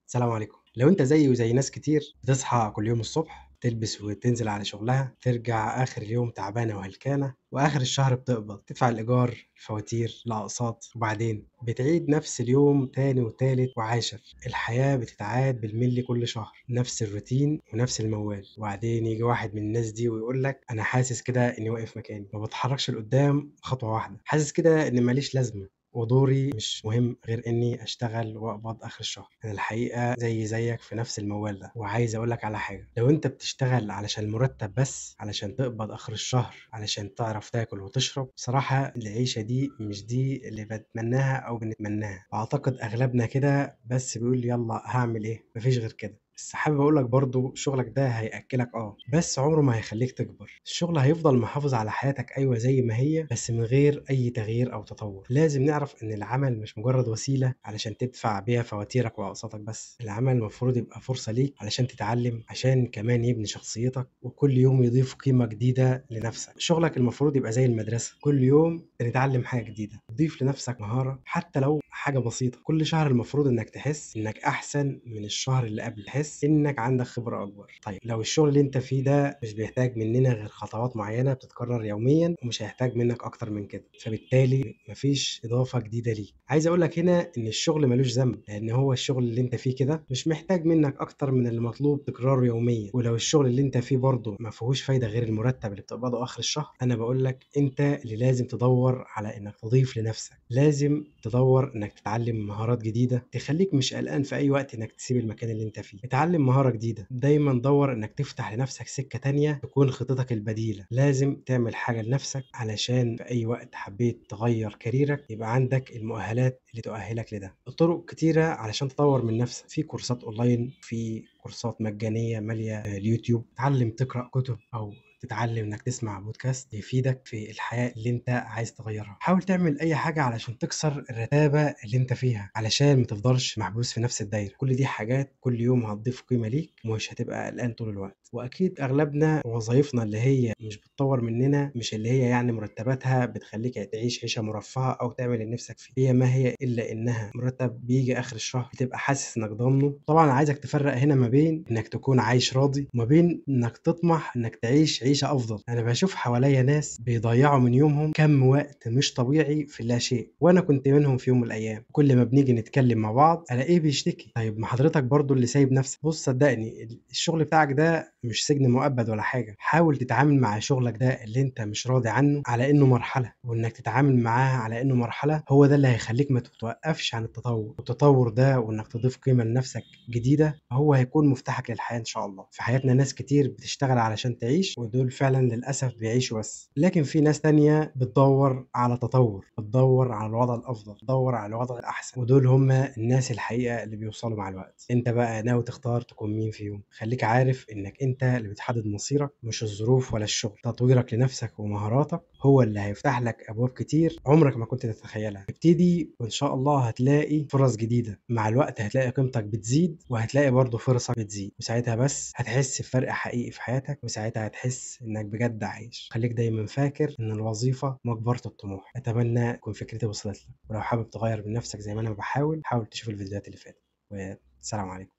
السلام عليكم. لو أنت زيي وزي ناس كتير بتصحى كل يوم الصبح تلبس وتنزل على شغلها، ترجع آخر اليوم تعبانة وهلكانة، وآخر الشهر بتقبض تدفع الإيجار، الفواتير، الأقساط، وبعدين بتعيد نفس اليوم تاني وتالت وعاشر. الحياة بتتعاد بالملي كل شهر، نفس الروتين ونفس الموال. وبعدين يجي واحد من الناس دي ويقول لك أنا حاسس كده إني واقف مكاني، ما بتحركش لقدام خطوة واحدة، حاسس كده إن ماليش لازمة ودوري مش مهم غير إني أشتغل وأقبض آخر الشهر. أنا الحقيقة زيك في نفس الموال ده، وعايز أقول لك على حاجة: لو أنت بتشتغل علشان المرتب بس، علشان تقبض آخر الشهر، علشان تعرف تاكل وتشرب، بصراحة العيشة دي مش دي اللي بتمناها أو بنتمناها. أعتقد أغلبنا كده بس بيقول يلا هعمل إيه، مفيش غير كده. بس حابب أقول لك برضه شغلك ده هيأكلك بس عمره ما هيخليك تكبر. الشغل هيفضل محافظ على حياتك أيوة زي ما هي، بس من غير أي تغيير أو تطور. لازم نعرف إن العمل مش مجرد وسيلة علشان تدفع بيها فواتيرك وأقساطك بس. العمل المفروض يبقى فرصة ليك علشان تتعلم، عشان كمان يبني شخصيتك، وكل يوم يضيف قيمة جديدة لنفسك. شغلك المفروض يبقى زي المدرسة، كل يوم بنتعلم حاجة جديدة، تضيف لنفسك مهارة حتى لو حاجة بسيطة. كل شهر المفروض انك تحس انك احسن من الشهر اللي قبل، تحس انك عندك خبرة اكبر. طيب لو الشغل اللي انت فيه ده مش بيحتاج مننا غير خطوات معينة بتتكرر يوميا، ومش هيحتاج منك اكتر من كده، فبالتالي مفيش اضافة جديدة ليك. عايز اقول لك هنا ان الشغل ملوش ذنب، لان هو الشغل اللي انت فيه كده مش محتاج منك اكتر من اللي مطلوب تكراره يوميا. ولو الشغل اللي انت فيه برضه ما فيهوش فايدة غير المرتب اللي بتقبضه اخر الشهر، انا بقول لك انت اللي لازم تدور على انك تضيف لنفسك. لازم تدور انك تتعلم مهارات جديدة تخليك مش قلقان في اي وقت انك تسيب المكان اللي انت فيه. اتعلم مهارة جديدة، دايما دور انك تفتح لنفسك سكة تانية تكون خطتك البديلة. لازم تعمل حاجة لنفسك علشان في اي وقت حبيت تغير كاريرك يبقى عندك المؤهلات اللي تؤهلك لده. الطرق كتيرة علشان تطور من نفسك، في كورسات اونلاين، في كورسات مجانية مالية اليوتيوب. تعلم تقرأ كتب أو تتعلم انك تسمع بودكاست يفيدك في الحياة اللي انت عايز تغيرها. حاول تعمل اي حاجة علشان تكسر الرتابة اللي انت فيها، علشان ما تفضلش محبوس في نفس الدايرة. كل دي حاجات كل يوم هتضيف قيمة ليك، ومش هتبقى قلقان طول الوقت. واكيد اغلبنا وظايفنا اللي هي مش بتطور مننا، مش اللي هي يعني مرتباتها بتخليك تعيش عيشة مرفهة او تعمل اللي نفسك فيه، هي ما هي الا انها مرتب بيجي اخر الشهر بتبقى حاسس انك ضامنه. طبعا عايزك تفرق هنا ما بين انك تكون عايش راضي وما بين انك تطمح انك تعيش عيشة افضل. انا بشوف حواليا ناس بيضيعوا من يومهم كم وقت مش طبيعي في لا شيء، وانا كنت منهم في يوم من الايام. كل ما بنيجي نتكلم مع بعض الاقيه بيشتكي. طيب ما حضرتك برضو اللي سايب نفسك. بص صدقني الشغل بتاعك ده مش سجن مؤبد ولا حاجة. حاول تتعامل مع شغلك ده اللي انت مش راضي عنه على انه مرحلة، وانك تتعامل معاه على انه مرحلة هو ده اللي هيخليك ما تتوقفش عن التطور. والتطور ده وانك تضيف قيمة لنفسك جديدة هو هيكون مفتاحك للحياة ان شاء الله. في حياتنا ناس كتير بتشتغل علشان تعيش، ودول فعلا للأسف بيعيشوا بس. لكن في ناس تانية بتدور على تطور، بتدور على الوضع الأفضل، بتدور على الوضع الأحسن، ودول هم الناس الحقيقة اللي بيوصلوا مع الوقت. انت بقى ناوي تختار تكون مين فيهم؟ خليك عارف انك انت اللي بتحدد مصيرك، مش الظروف ولا الشغل. تطويرك لنفسك ومهاراتك هو اللي هيفتح لك أبواب كتير عمرك ما كنت تتخيلها. ابتدي وإن شاء الله هتلاقي فرص جديدة. مع الوقت هتلاقي قيمتك بتزيد، وهتلاقي برضه فرصك بتزيد، وساعتها بس هتحس بفرق حقيقي في حياتك، وساعتها هتحس إنك بجد عايش. خليك دايما فاكر إن الوظيفة مقبرة الطموح. أتمنى تكون فكرتي وصلت لك، ولو حابب تغير من نفسك زي ما أنا بحاول، حاول تشوف الفيديوهات اللي فاتت. والسلام عليكم.